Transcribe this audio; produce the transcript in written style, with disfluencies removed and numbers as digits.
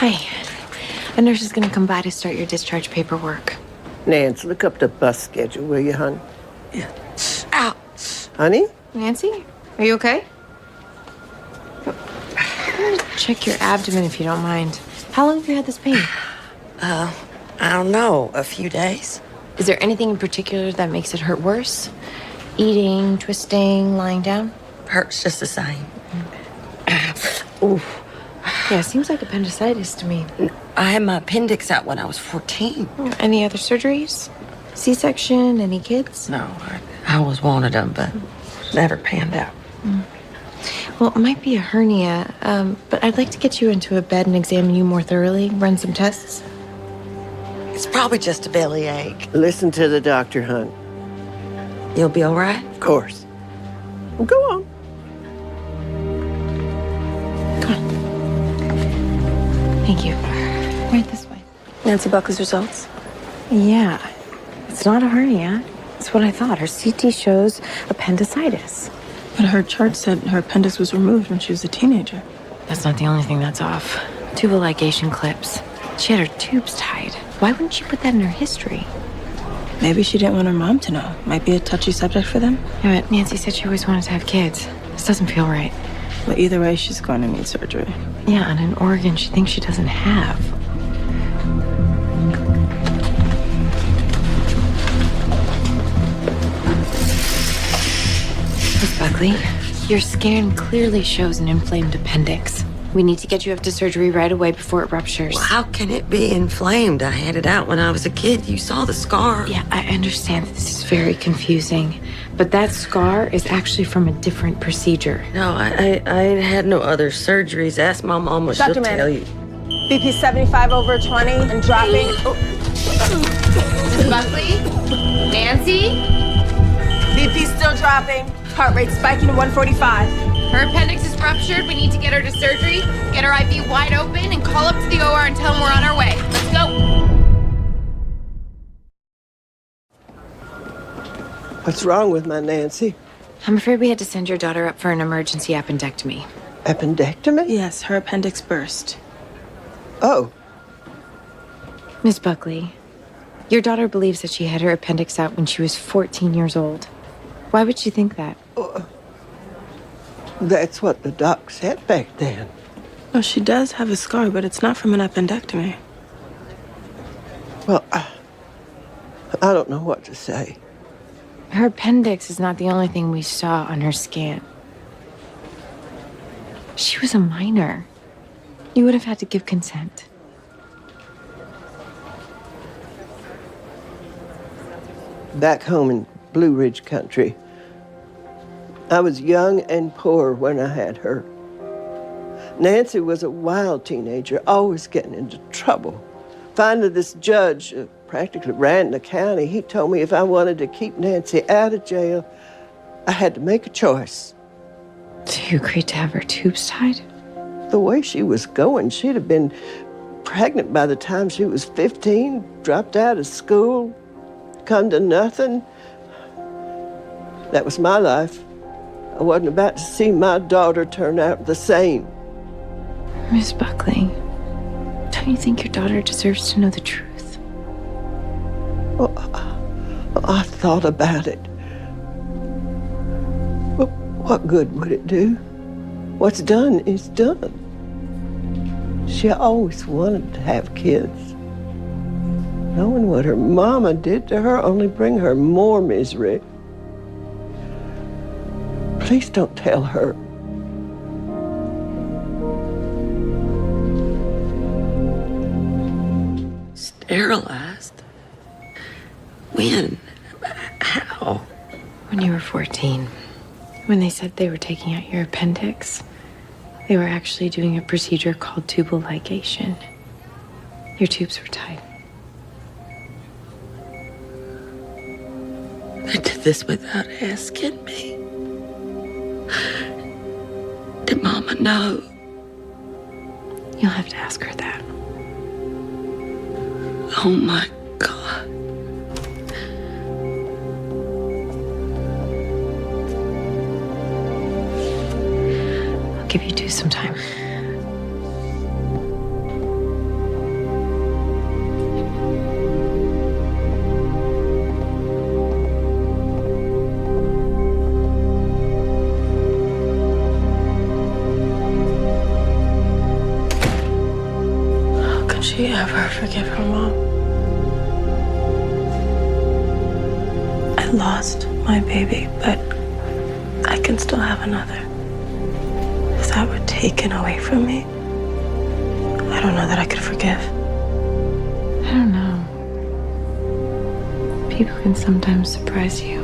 Hi. A nurse is going to come by to start your discharge paperwork. Nance, look up the bus schedule, will you, hon? Yeah. Ow. Honey? Nancy, are you okay? I'm gonna check your abdomen if you don't mind. How long have you had this pain? I don't know, a few days. Is there anything in particular that makes it hurt worse? Eating, twisting, lying down? Hurts just the same. Oof. Yeah, seems like appendicitis to me. I had my appendix out when I was 14. Any other surgeries? C-section? Any kids? No, I was one of them, but never panned out. Well, it might be a hernia, but I'd like to get you into a bed and examine you more thoroughly, run some tests. It's probably just a bellyache. Listen to the doctor, hon. You'll be all right? Of course. Well, go on. Come on. Thank you. Right this way. Nancy Buckley's results? Yeah. It's not a hernia. It's what I thought. Her CT shows appendicitis. But her chart said her appendix was removed when she was a teenager. That's not the only thing that's off. Tubal ligation clips. She had her tubes tied. Why wouldn't she put that in her history? Maybe she didn't want her mom to know. Might be a touchy subject for them. Yeah, but Nancy said she always wanted to have kids. This doesn't feel right. But either way, she's going to need surgery. Yeah, and an organ she thinks she doesn't have. Miss Buckley, your scan clearly shows an inflamed appendix. We need to get you up to surgery right away before it ruptures. Well, how can it be inflamed? I had it out when I was a kid. You saw the scar. Yeah, I understand that this is very confusing, but that scar is actually from a different procedure. No, I had no other surgeries. Ask my mom what she'll tell you. BP 75/20 and dropping. Miss Buckley? Nancy? BP still dropping. Heart rate spiking to 145. Her appendix is ruptured. We need to get her to surgery, get her IV wide open, and call up to the OR and tell them we're on our way. Let's go. What's wrong with my Nancy? I'm afraid we had to send your daughter up for an emergency appendectomy. Appendectomy? Yes, her appendix burst. Oh, Miss Buckley, your daughter believes that she had her appendix out when she was 14 years old. Why would she think that? that's what the doc said back then. Oh, she does have a scar, but it's not from an appendectomy. Well, I don't know what to say. Her appendix is not the only thing we saw on her scan. She was a minor. You would have had to give consent. Back home in Blue Ridge country, I was young and poor when I had her. Nancy was a wild teenager, always getting into trouble. Finally, this judge practically ran the county. He told me if I wanted to keep Nancy out of jail, I had to make a choice. So you agreed to have her tubes tied? The way she was going, she'd have been pregnant by the time she was 15, dropped out of school, come to nothing. That was my life. I wasn't about to see my daughter turn out the same. Miss Buckley, don't you think your daughter deserves to know the truth? Well, I thought about it. But what good would it do? What's done is done. She always wanted to have kids. Knowing what her mama did to her only bring her more misery. Please don't tell her. Sterilized? When? How? When you were 14, when they said they were taking out your appendix, they were actually doing a procedure called tubal ligation. Your tubes were tied. They did this without asking me. Did Mama know? You'll have to ask her that. Oh my God. I'll give you two some time. she ever forgive her mom? I lost my baby, but I can still have another. If that were taken away from me, I don't know that I could forgive. I don't know. People can sometimes surprise you.